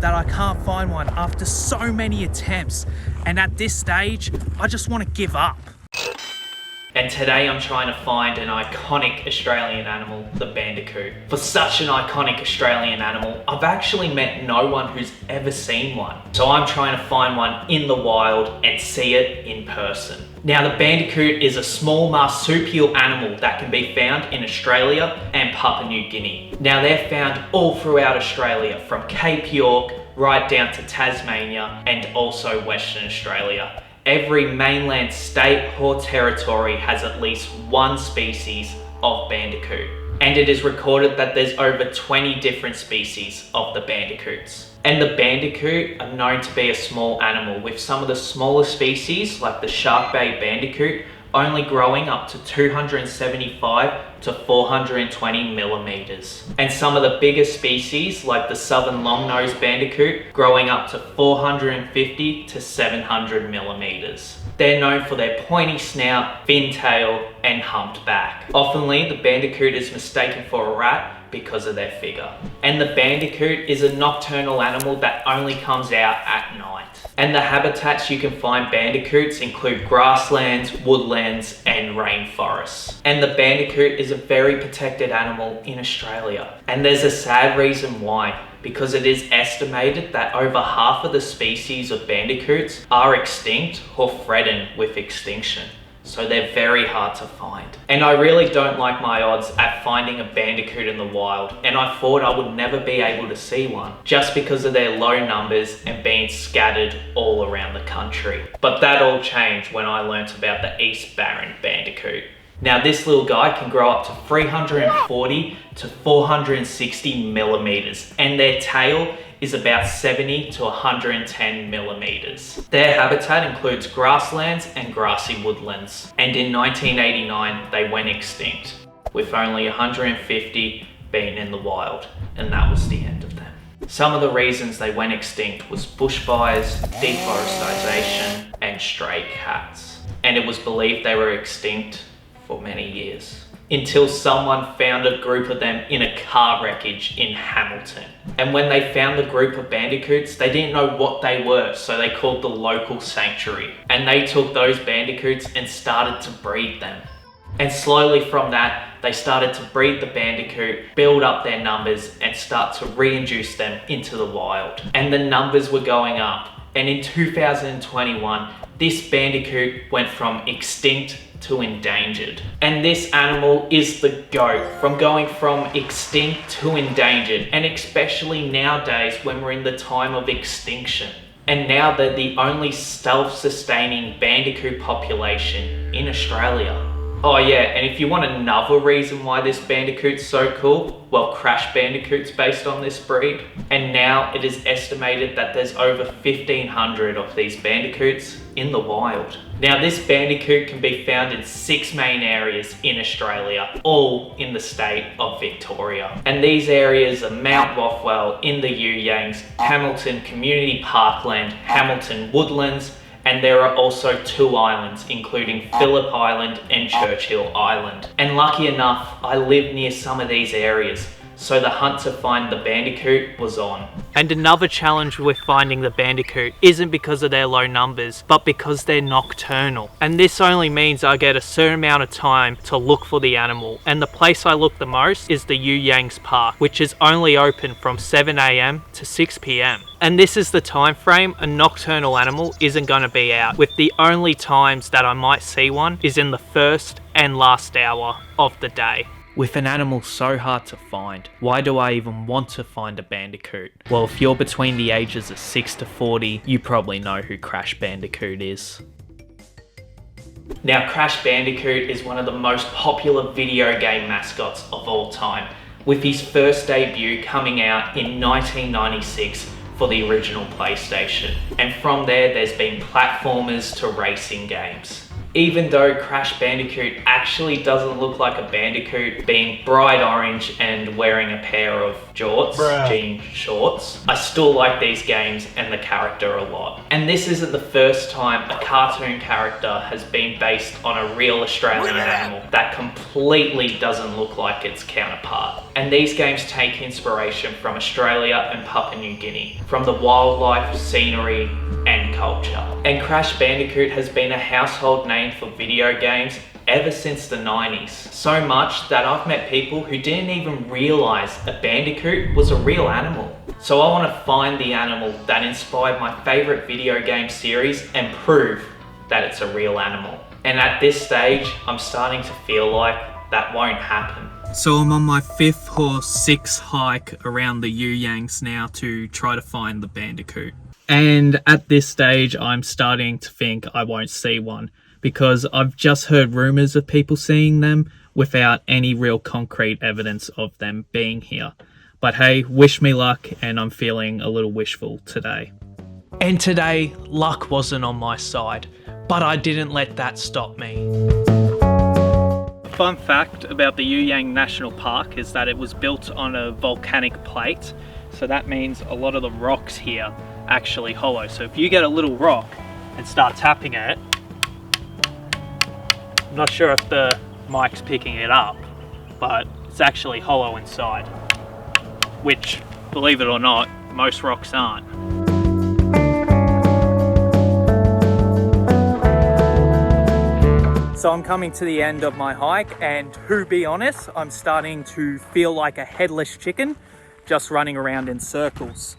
that I can't find one after so many attempts. And at this stage, I just want to give up. And today I'm trying to find an iconic Australian animal, the bandicoot. For such an iconic Australian animal, I've actually met no one who's ever seen one. So I'm trying to find one in the wild and see it in person. Now, the bandicoot is a small marsupial animal that can be found in Australia and Papua New Guinea. Now, they're found all throughout Australia, from Cape York right down to Tasmania and also Western Australia. Every mainland state or territory has at least one species of bandicoot. And it is recorded that there's over 20 different species of the bandicoots. And the bandicoot are known to be a small animal, with some of the smaller species, like the Shark Bay bandicoot, only growing up to 275 to 420 millimeters. And some of the bigger species, like the southern long-nosed bandicoot, growing up to 450 to 700 millimeters. They're known for their pointy snout, thin tail, and humped back. Oftenly, the bandicoot is mistaken for a rat because of their figure. And the bandicoot is a nocturnal animal that only comes out at night. And the habitats you can find bandicoots include grasslands, woodlands, and rainforests. And the bandicoot is a very protected animal in Australia. And there's a sad reason why, because it is estimated that over half of the species of bandicoots are extinct or threatened with extinction. So they're very hard to find. And I really don't like my odds at finding a bandicoot in the wild, and I thought I would never be able to see one, just because of their low numbers and being scattered all around the country. But that all changed when I learnt about the East Barron bandicoot. Now, this little guy can grow up to 340 to 460 millimeters, and their tail is about 70 to 110 millimeters. Their habitat includes grasslands and grassy woodlands. And in 1989, they went extinct, with only 150 being in the wild, and that was the end of them. Some of the reasons they went extinct was bushfires, deforestation, and stray cats. And it was believed they were extinct for many years, until someone found a group of them in a car wreckage in Hamilton. And when they found the group of bandicoots, they didn't know what they were, so they called the local sanctuary. And they took those bandicoots and started to breed them. And slowly from that, they started to breed the bandicoot, build up their numbers, and start to reintroduce them into the wild. And the numbers were going up. And in 2021, this bandicoot went from extinct to endangered. And this animal is the GOAT, from going from extinct to endangered, and especially nowadays when we're in the time of extinction. And now they're the only self-sustaining bandicoot population in Australia. Oh yeah, and if you want another reason why this bandicoot's so cool, well, Crash Bandicoot's based on this breed. And now it is estimated that there's over 1,500 of these bandicoots in the wild. Now, this bandicoot can be found in 6 main areas in Australia, all in the state of Victoria. And these areas are Mount Rothwell in the You-Yangs, Hamilton Community Parkland, Hamilton Woodlands, and there are also 2 islands, including Phillip Island and Churchill Island. And lucky enough, I live near some of these areas, so the hunt to find the bandicoot was on. And another challenge with finding the bandicoot isn't because of their low numbers, but because they're nocturnal. And this only means I get a certain amount of time to look for the animal. And the place I look the most is the You-Yangs Park, which is only open from 7 AM to 6 PM. And this is the time frame a nocturnal animal isn't going to be out, with the only times that I might see one is in the first and last hour of the day. With an animal so hard to find, why do I even want to find a bandicoot? Well, if you're between the ages of 6 to 40, you probably know who Crash Bandicoot is. Now, Crash Bandicoot is one of the most popular video game mascots of all time, with his first debut coming out in 1996 for the original PlayStation. And from there, there's been platformers to racing games. Even though Crash Bandicoot actually doesn't look like a bandicoot, being bright orange and wearing a pair of jean shorts, I still like these games and the character a lot. And this isn't the first time a cartoon character has been based on a real Australian animal that completely doesn't look like its counterpart. And these games take inspiration from Australia and Papua New Guinea, from the wildlife, scenery, and culture. And Crash Bandicoot has been a household name for video games ever since the 90s. So much that I've met people who didn't even realise a bandicoot was a real animal. So I want to find the animal that inspired my favourite video game series and prove that it's a real animal. And at this stage, I'm starting to feel like that won't happen. So I'm on my 5th or 6th hike around the You Yangs now to try to find the bandicoot. And at this stage, I'm starting to think I won't see one because I've just heard rumours of people seeing them without any real concrete evidence of them being here. But hey, wish me luck, and I'm feeling a little wishful today. And today, luck wasn't on my side, but I didn't let that stop me. Fun fact about the You Yang National Park is that it was built on a volcanic plate, so that means a lot of the rocks here actually hollow. So if you get a little rock and start tapping it, I'm not sure if the mic's picking it up, but it's actually hollow inside, which, believe it or not, most rocks aren't. So I'm coming to the end of my hike, and to be honest, I'm starting to feel like a headless chicken just running around in circles.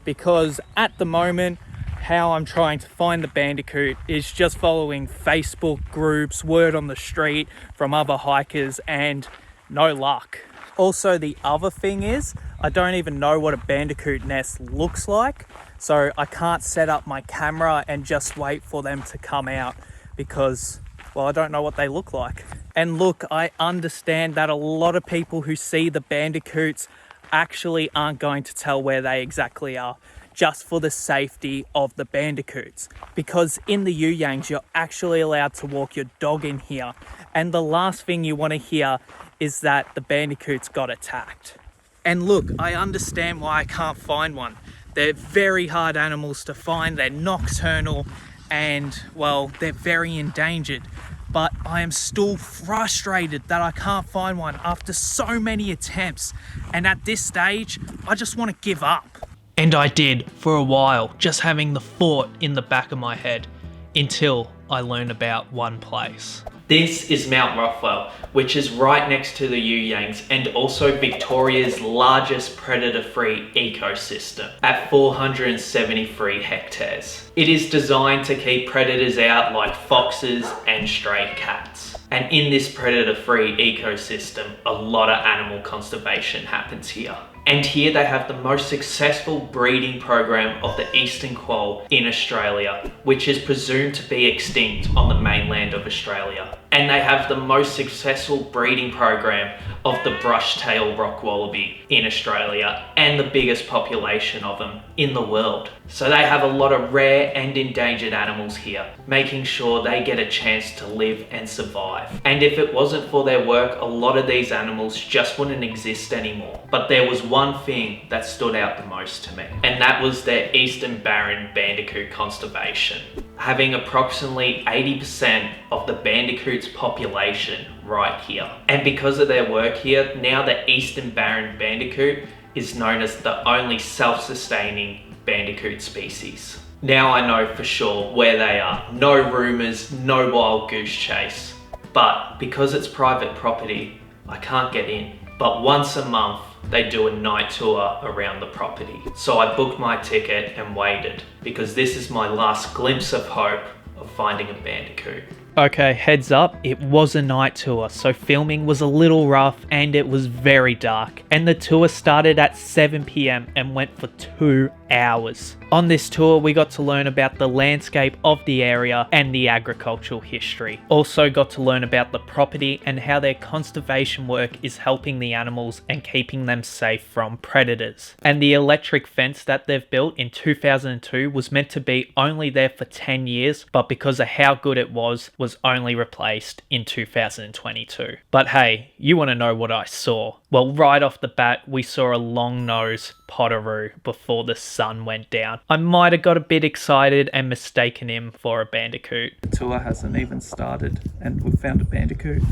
Because at the moment, how I'm trying to find the bandicoot is just following Facebook groups, word on the street from other hikers, and no luck. Also, the other thing is, I don't even know what a bandicoot nest looks like, so I can't set up my camera and just wait for them to come out because, well, I don't know what they look like. And look, I understand that a lot of people who see the bandicoots actually aren't going to tell where they exactly are, just for the safety of the bandicoots. Because in the You Yangs, you're actually allowed to walk your dog in here, and the last thing you want to hear is that the bandicoots got attacked. And look, I understand why I can't find one. They're very hard animals to find, they're nocturnal, and well, they're very endangered. But I am still frustrated that I can't find one after so many attempts. And at this stage, I just want to give up. And I did for a while, just having the thought in the back of my head, until I learned about one place. This is Mount Rothwell, which is right next to the You Yangs and also Victoria's largest predator-free ecosystem at 473 hectares. It is designed to keep predators out like foxes and stray cats. And in this predator-free ecosystem, a lot of animal conservation happens here. And here they have the most successful breeding program of the eastern quoll in Australia, which is presumed to be extinct on the mainland of Australia. And they have the most successful breeding program of the brush-tailed rock wallaby in Australia, and the biggest population of them in the world. So they have a lot of rare and endangered animals here, making sure they get a chance to live and survive. And if it wasn't for their work, a lot of these animals just wouldn't exist anymore. But there was one thing that stood out the most to me, and that was their Eastern Barren Bandicoot conservation, having approximately 80% of the bandicoot's population right here. And because of their work here, now the Eastern Barren Bandicoot is known as the only self-sustaining bandicoot species. Now I know for sure where they are. No rumours, no wild goose chase. But because it's private property, I can't get in. But once a month, they do a night tour around the property. So I booked my ticket and waited, because this is my last glimpse of hope of finding a bandicoot. Okay, heads up, it was a night tour, so filming was a little rough and it was very dark. And the tour started at 7 PM and went for 2 hours. On this tour, we got to learn about the landscape of the area and the agricultural history. Also got to learn about the property and how their conservation work is helping the animals and keeping them safe from predators. And the electric fence that they've built in 2002 was meant to be only there for 10 years, but because of how good it was only replaced in 2022. But hey, you want to know what I saw? Well, right off the bat, we saw a long-nosed potteroo before the sun went down. I might have got a bit excited and mistaken him for a bandicoot. The tour hasn't even started and we've found a bandicoot.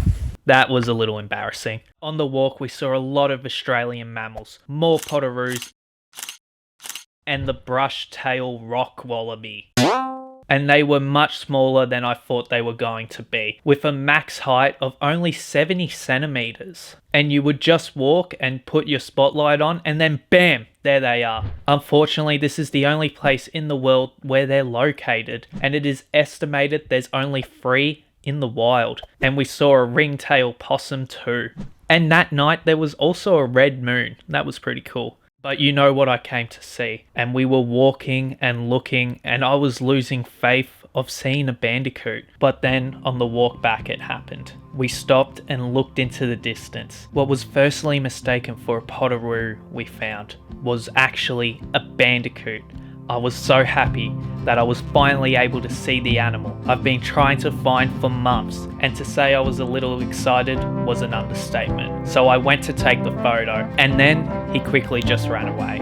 That was a little embarrassing. On the walk, we saw a lot of Australian mammals, more potoroos, and the brush-tail rock wallaby. And they were much smaller than I thought they were going to be, with a max height of only 70 centimeters. And you would just walk and put your spotlight on, and then bam, there they are. Unfortunately, this is the only place in the world where they're located, and it is estimated there's only 3 in the wild. And we saw a ringtail possum too. And that night there was also a red moon. That was pretty cool. But you know what I came to see. And we were walking and looking, and I was losing faith of seeing a bandicoot. But then on the walk back it happened. We stopped and looked into the distance. What was firstly mistaken for a potoroo we found was actually a bandicoot. I was so happy that I was finally able to see the animal I've been trying to find for months, and to say I was a little excited was an understatement. So I went to take the photo, and then he quickly just ran away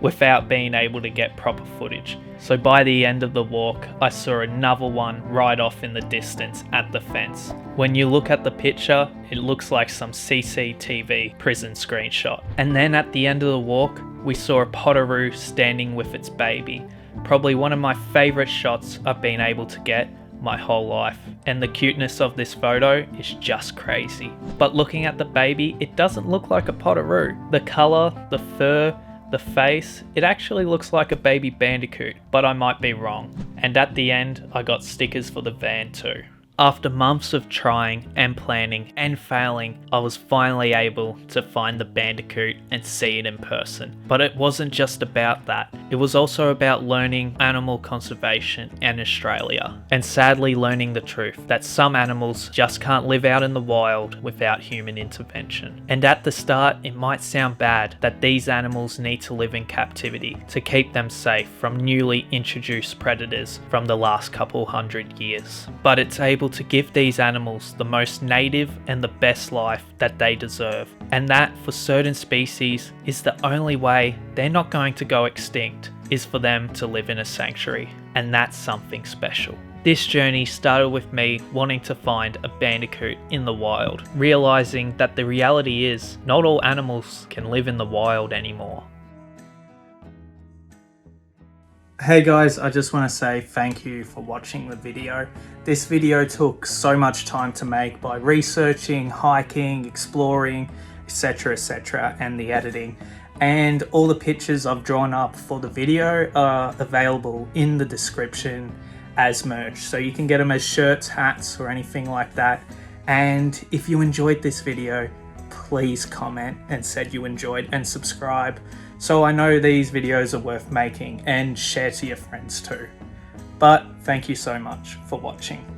without being able to get proper footage. So by the end of the walk, I saw another one right off in the distance at the fence. When you look at the picture, it looks like some CCTV prison screenshot. And then at the end of the walk, we saw a potoroo standing with its baby. Probably one of my favourite shots I've been able to get my whole life. And the cuteness of this photo is just crazy. But looking at the baby, it doesn't look like a potoroo. The colour, the fur, the face, it actually looks like a baby bandicoot, but I might be wrong. And at the end, I got stickers for the van too. After months of trying and planning and failing, I was finally able to find the bandicoot and see it in person. But it wasn't just about that. It was also about learning animal conservation in Australia, and sadly learning the truth that some animals just can't live out in the wild without human intervention. And at the start, it might sound bad that these animals need to live in captivity to keep them safe from newly introduced predators from the last couple hundred years. But it's able to give these animals the most native and the best life that they deserve, and that for certain species is the only way they're not going to go extinct, is for them to live in a sanctuary, and that's something special. This journey started with me wanting to find a bandicoot in the wild, realizing that the reality is not all animals can live in the wild anymore. Hey guys, I just want to say thank you for watching the video. This video took so much time to make by researching, hiking, exploring, etc, and the editing. And all the pictures I've drawn up for the video are available in the description as merch. So you can get them as shirts, hats, or anything like that. And if you enjoyed this video, please comment and said you enjoyed, and subscribe, so I know these videos are worth making, and share to your friends too. But thank you so much for watching.